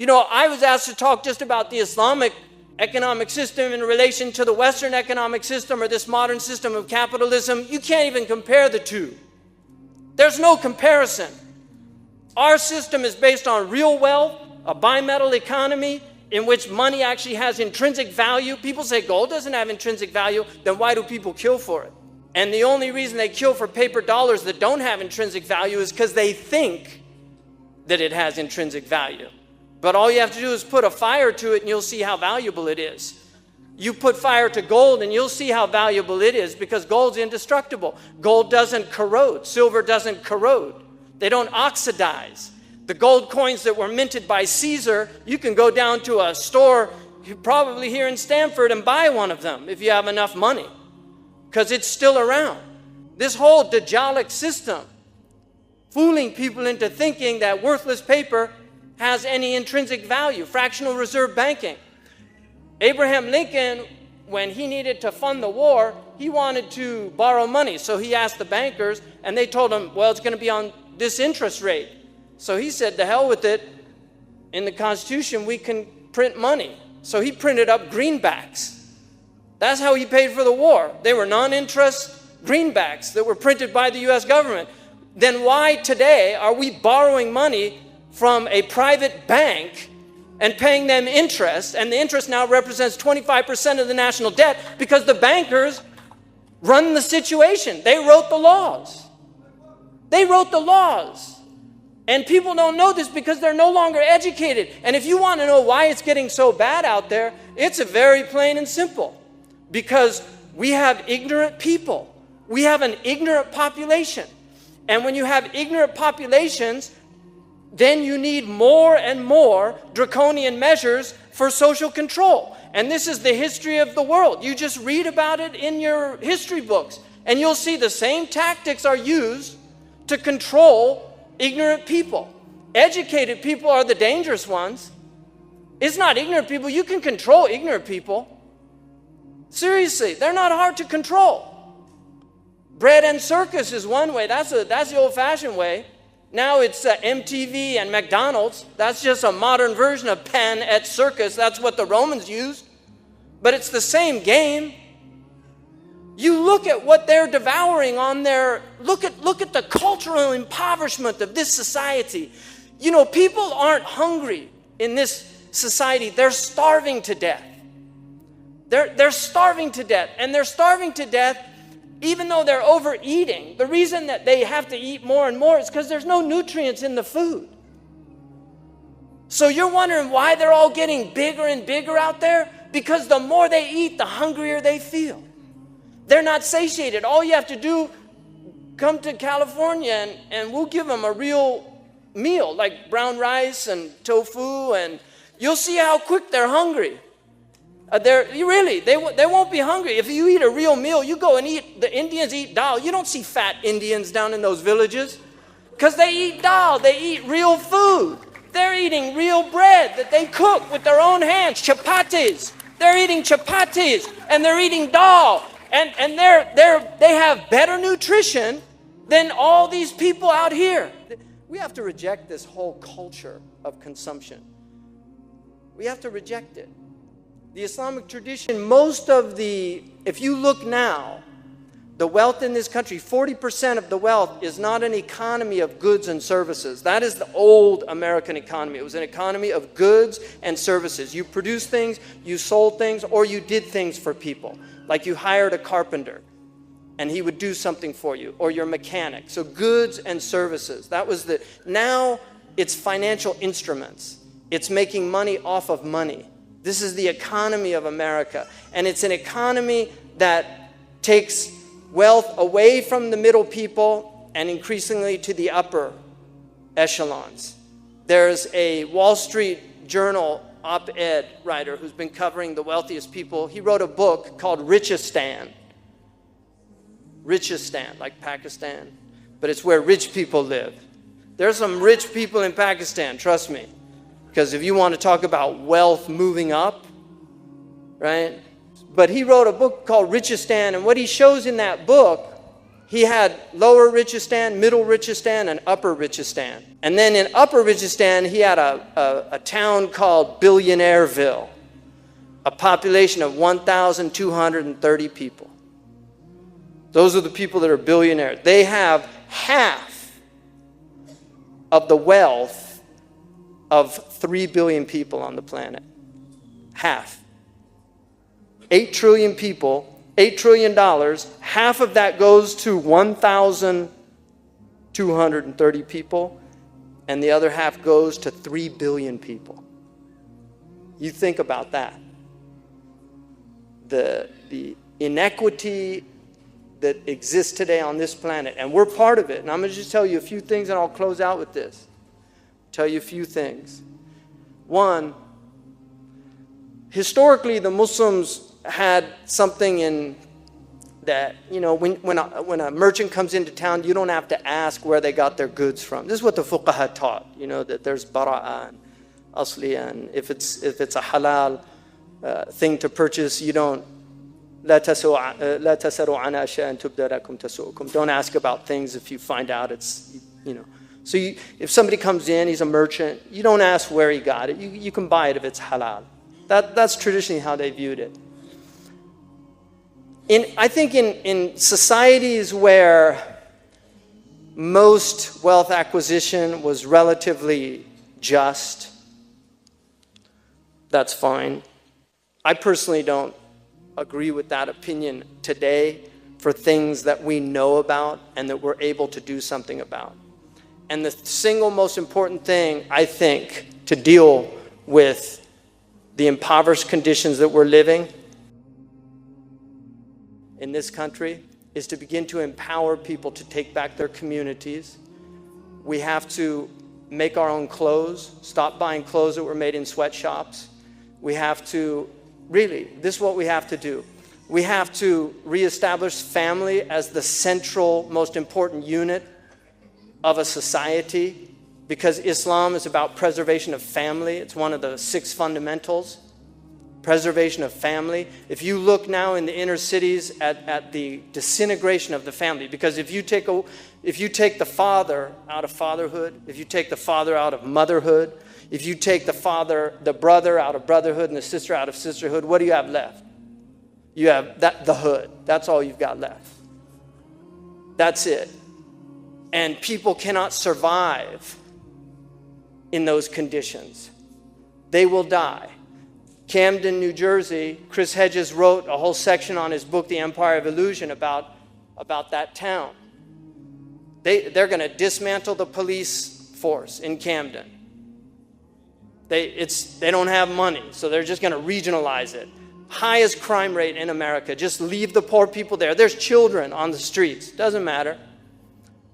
You know, I was asked to talk just about the Islamic economic system in relation to the Western economic system or this modern system of capitalism. You can't even compare the two. There's no comparison. Our system is based on real wealth, a bimetal economy in which money actually has intrinsic value. People say gold doesn't have intrinsic value, then why do people kill for it? And the only reason they kill for paper dollars that don't have intrinsic value is because they think that it has intrinsic value. But all you have to do is put a fire to it and you'll see how valuable it is. You put fire to gold and you'll see how valuable it is, because gold's indestructible. Gold doesn't corrode. Silver doesn't corrode. They don't oxidize. The gold coins that were minted by Caesar, you can go down to a store, probably here in Stanford, and buy one of them if you have enough money, because it's still around. This whole Dajjalic system, fooling people into thinking that worthless paper has any intrinsic value. Fractional reserve banking. Abraham Lincoln, when he needed to fund the war, he wanted to borrow money. So he asked the bankers, and they told him, well, it's going to be on this interest rate. So he said, to hell with it. In the Constitution, we can print money. So he printed up greenbacks. That's how he paid for the war. They were non-interest greenbacks that were printed by the US government. Then why today are we borrowing money from a private bank and paying them interest, and the interest now represents 25% of the national debt? Because the bankers run the situation. They wrote the laws. They wrote the laws. And people don't know this because they're no longer educated. And if you want to know why it's getting so bad out there, it's very plain and simple. Because we have ignorant people. We have an ignorant population. And when you have ignorant populations, then you need more and more draconian measures for social control. And this is the history of the world. You just read about it in your history books, and you'll see the same tactics are used to control ignorant people. Educated people are the dangerous ones. It's not ignorant people. You can control ignorant people. Seriously, they're not hard to control. Bread and circus is one way. That's the old-fashioned way. Now it's MTV and McDonald's. That's just a modern version of pan et circus. That's what the Romans used. But it's the same game. You look at what they're devouring on their... Look at the cultural impoverishment of this society. You know, people aren't hungry in this society. They're starving to death. They're starving to death. And they're starving to death even though they're overeating. The reason that they have to eat more and more is because there's no nutrients in the food. So you're wondering why they're all getting bigger and bigger out there? Because the more they eat, the hungrier they feel. They're not satiated. All you have to do, come to California and we'll give them a real meal like brown rice and tofu, and you'll see how quick they're hungry. They won't be hungry. If you eat a real meal, you go and eat, the Indians eat dal. You don't see fat Indians down in those villages because they eat dal. They eat real food. They're eating real bread that they cook with their own hands, chapatis. They're eating chapatis and they're eating dal. And they have better nutrition than all these people out here. We have to reject this whole culture of consumption. We have to reject it. The Islamic tradition, if you look now, the wealth in this country, 40% of the wealth is not an economy of goods and services. That is the old American economy. It was an economy of goods and services. You produced things, you sold things, or you did things for people. Like you hired a carpenter and he would do something for you, or your mechanic. So goods and services. Now it's financial instruments. It's making money off of money. This is the economy of America. And it's an economy that takes wealth away from the middle people and increasingly to the upper echelons. There's a Wall Street Journal op-ed writer who's been covering the wealthiest people. He wrote a book called Richistan. Richistan, like Pakistan. But it's where rich people live. There's some rich people in Pakistan, trust me. Because if you want to talk about wealth moving up, right? But he wrote a book called Richistan, and what he shows in that book, he had lower Richistan, middle Richistan, and upper Richistan. And then in upper Richistan, he had a town called Billionaireville, a population of 1,230 people. Those are the people that are billionaires. They have half of the wealth of 3 billion people on the planet. Half. 8 trillion people, $8 trillion, half of that goes to 1,230 people, and the other half goes to 3 billion people. You think about that. The inequity that exists today on this planet, and we're part of it. And I'm going to just tell you a few things, and I'll close out with this. Tell you a few things. One, historically, the Muslims had something in that, when a merchant comes into town, you don't have to ask where they got their goods from. This is what the fuqaha taught, that there's Barakah and asliya, and if it's a halal thing to purchase, you don't لا تسألوا عن أشياء تبدى لكم تسؤكم. Don't ask about things if you find out it's, So if somebody comes in, he's a merchant, you don't ask where he got it. You can buy it if it's halal. That's traditionally how they viewed it. I think in societies where most wealth acquisition was relatively just, that's fine. I personally don't agree with that opinion today for things that we know about and that we're able to do something about. And the single most important thing, I think, to deal with the impoverished conditions that we're living in this country is to begin to empower people to take back their communities. We have to make our own clothes, stop buying clothes that were made in sweatshops. We have to, really, this is what we have to do. We have to reestablish family as the central, most important unit of a society, because Islam is about preservation of family. It's one of the 6 fundamentals. Preservation of family. If you look now in the inner cities at the disintegration of the family, because if you take the father out of fatherhood, if you take the father out of motherhood, if you take the brother out of brotherhood and the sister out of sisterhood, what do you have left? You have the hood. That's all you've got left. That's it. And people cannot survive in those conditions. They will die. Camden, New Jersey, Chris Hedges wrote a whole section on his book, The Empire of Illusion, about that town. They're going to dismantle the police force in Camden. They don't have money, so they're just going to regionalize it. Highest crime rate in America. Just leave the poor people there. There's children on the streets. Doesn't matter.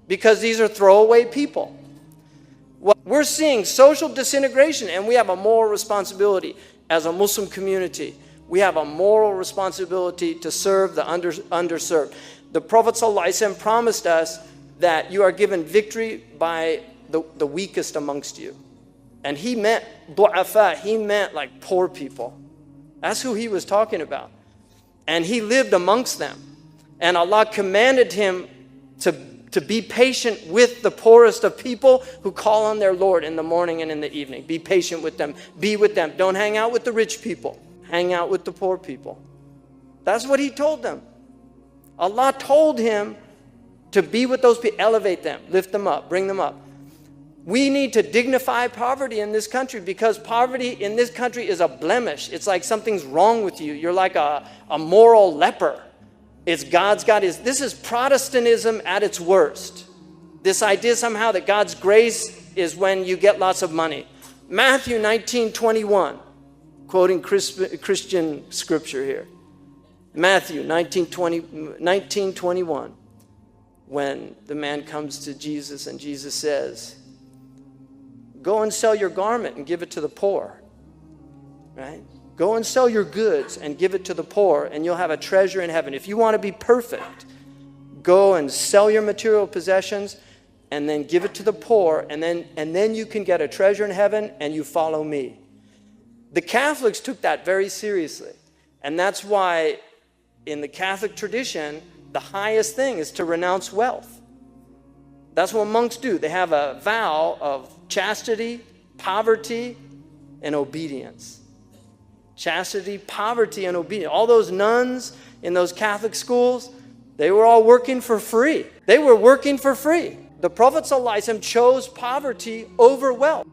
Because these are throwaway people. Well, we're seeing social disintegration, and we have a moral responsibility as a Muslim community. We have a moral responsibility to serve the underserved. The Prophet ﷺ promised us that you are given victory by the weakest amongst you. And he meant du'afa, he meant like poor people. That's who he was talking about. And he lived amongst them. And Allah commanded him to be patient with the poorest of people who call on their Lord in the morning and in the evening. Be patient with them. Be with them. Don't hang out with the rich people. Hang out with the poor people. That's what he told them. Allah told him to be with those people, elevate them, lift them up, bring them up. We need to dignify poverty in this country, because poverty in this country is a blemish. It's like something's wrong with you. You're like a moral leper. It's God's got his. This is Protestantism at its worst. This idea somehow that God's grace is when you get lots of money. Matthew 19:21, quoting Christian scripture here. Matthew 19:21, when the man comes to Jesus and Jesus says, go and sell your garment and give it to the poor, right? Go and sell your goods and give it to the poor, and you'll have a treasure in heaven. If you want to be perfect, go and sell your material possessions and then give it to the poor, and then you can get a treasure in heaven, and you follow me. The Catholics took that very seriously. And that's why in the Catholic tradition, the highest thing is to renounce wealth. That's what monks do. They have a vow of chastity, poverty, and obedience. Chastity, poverty, and obedience. All those nuns in those Catholic schools, they were all working for free. They were working for free. The Prophet ﷺ chose poverty over wealth.